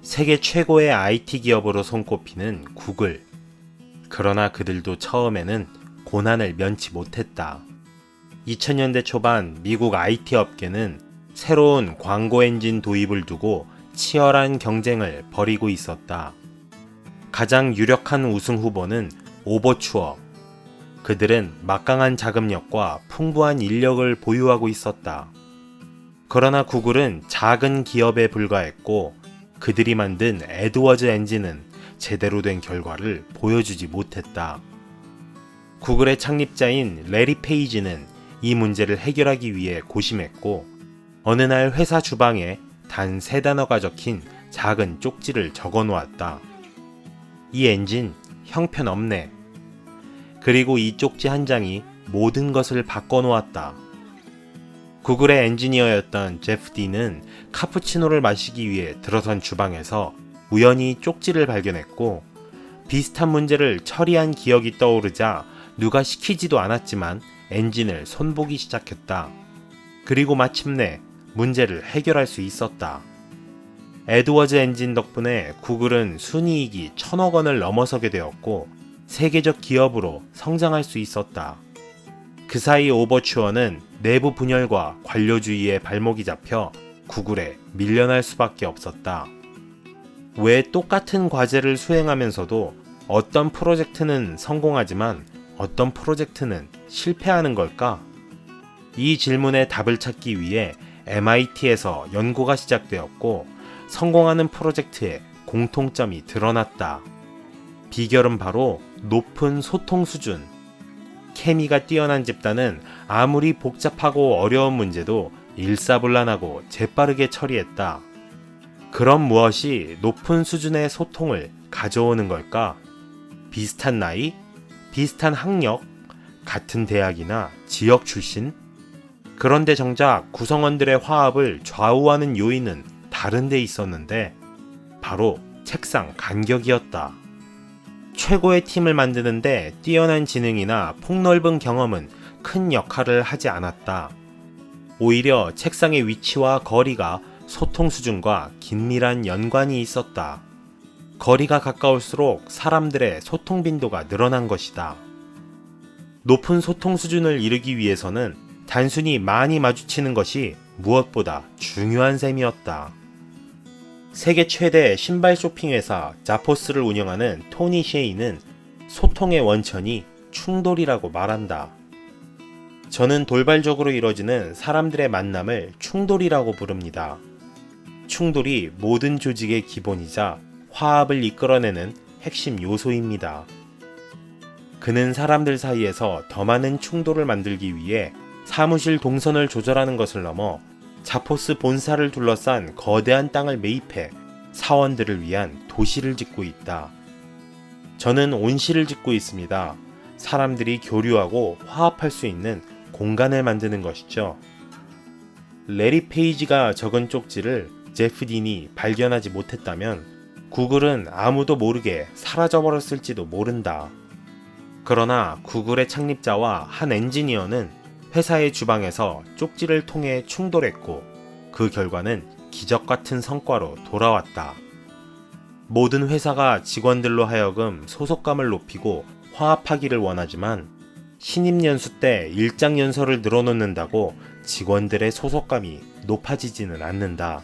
세계 최고의 IT 기업으로 손꼽히는 구글. 그러나 그들도 처음에는 고난을 면치 못했다. 2000년대 초반 미국 IT 업계는 새로운 광고 엔진 도입을 두고 치열한 경쟁을 벌이고 있었다. 가장 유력한 우승 후보는 오버추어. 그들은 막강한 자금력과 풍부한 인력을 보유하고 있었다. 그러나 구글은 작은 기업에 불과했고 그들이 만든 에드워즈 엔진은 제대로 된 결과를 보여주지 못했다. 구글의 창립자인 레리 페이지는 이 문제를 해결하기 위해 고심했고 어느 날 회사 주방에 단 3단어가 적힌 작은 쪽지를 적어 놓았다. 이 엔진 형편없네. 그리고 이 쪽지 한 장이 모든 것을 바꿔 놓았다. 구글의 엔지니어였던 제프 디는 카푸치노를 마시기 위해 들어선 주방에서 우연히 쪽지를 발견했고 비슷한 문제를 처리한 기억이 떠오르자 누가 시키지도 않았지만 엔진을 손보기 시작했다. 그리고 마침내 문제를 해결할 수 있었다. 에드워즈 엔진 덕분에 구글은 순이익이 1000억 원을 넘어서게 되었고 세계적 기업으로 성장할 수 있었다. 그 사이 오버추어는 내부 분열과 관료주의에 발목이 잡혀 구글에 밀려날 수밖에 없었다. 왜 똑같은 과제를 수행하면서도 어떤 프로젝트는 성공하지만 어떤 프로젝트는 실패하는 걸까? 이 질문에 답을 찾기 위해 MIT에서 연구가 시작되었고 성공하는 프로젝트에 공통점이 드러났다. 비결은 바로 높은 소통 수준. 케미가 뛰어난 집단은 아무리 복잡하고 어려운 문제도 일사불란하고 재빠르게 처리했다. 그럼 무엇이 높은 수준의 소통을 가져오는 걸까? 비슷한 나이? 비슷한 학력? 같은 대학이나 지역 출신? 그런데 정작 구성원들의 화합을 좌우하는 요인은 다른 데 있었는데 바로 책상 간격이었다. 최고의 팀을 만드는데 뛰어난 지능이나 폭넓은 경험은 큰 역할을 하지 않았다. 오히려 책상의 위치와 거리가 소통 수준과 긴밀한 연관이 있었다. 거리가 가까울수록 사람들의 소통 빈도가 늘어난 것이다. 높은 소통 수준을 이루기 위해서는 단순히 많이 마주치는 것이 무엇보다 중요한 셈이었다. 세계 최대 신발 쇼핑 회사 자포스를 운영하는 토니 셰이는 소통의 원천이 충돌이라고 말한다. 저는 돌발적으로 이뤄지는 사람들의 만남을 충돌이라고 부릅니다. 충돌이 모든 조직의 기본이자 화합을 이끌어내는 핵심 요소입니다. 그는 사람들 사이에서 더 많은 충돌을 만들기 위해 사무실 동선을 조절하는 것을 넘어 자포스 본사를 둘러싼 거대한 땅을 매입해 사원들을 위한 도시를 짓고 있다. 저는 온실을 짓고 있습니다. 사람들이 교류하고 화합할 수 있는 공간을 만드는 것이죠. 레리 페이지가 적은 쪽지를 제프 딘이 발견하지 못했다면 구글은 아무도 모르게 사라져버렸을지도 모른다. 그러나 구글의 창립자와 한 엔지니어는 회사의 주방에서 쪽지를 통해 충돌했고 그 결과는 기적 같은 성과로 돌아왔다. 모든 회사가 직원들로 하여금 소속감을 높이고 화합하기를 원하지만 신입 연수 때 일장 연설을 늘어놓는다고 직원들의 소속감이 높아지지는 않는다.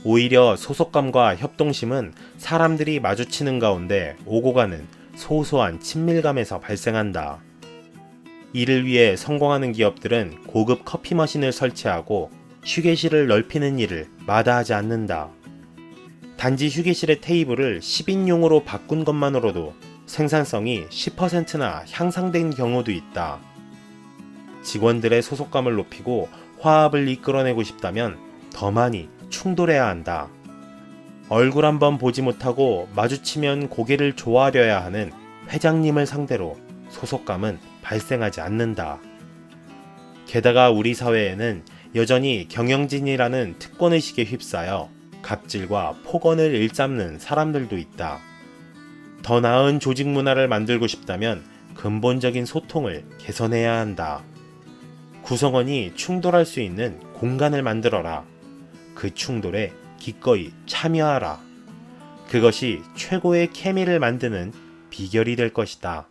오히려 소속감과 협동심은 사람들이 마주치는 가운데 오고 가는 소소한 친밀감에서 발생한다. 이를 위해 성공하는 기업들은 고급 커피 머신을 설치하고 휴게실을 넓히는 일을 마다하지 않는다. 단지 휴게실의 테이블을 10인용으로 바꾼 것만으로도 생산성이 10%나 향상된 경우도 있다. 직원들의 소속감을 높이고 화합을 이끌어내고 싶다면 더 많이 충돌해야 한다. 얼굴 한번 보지 못하고 마주치면 고개를 조아려야 하는 회장님을 상대로 소속감은 발생하지 않는다. 게다가 우리 사회에는 여전히 경영진이라는 특권의식에 휩싸여 갑질과 폭언을 일삼는 사람들도 있다. 더 나은 조직 문화를 만들고 싶다면 근본적인 소통을 개선해야 한다. 구성원이 충돌할 수 있는 공간을 만들어라. 그 충돌에 기꺼이 참여하라. 그것이 최고의 케미를 만드는 비결이 될 것이다.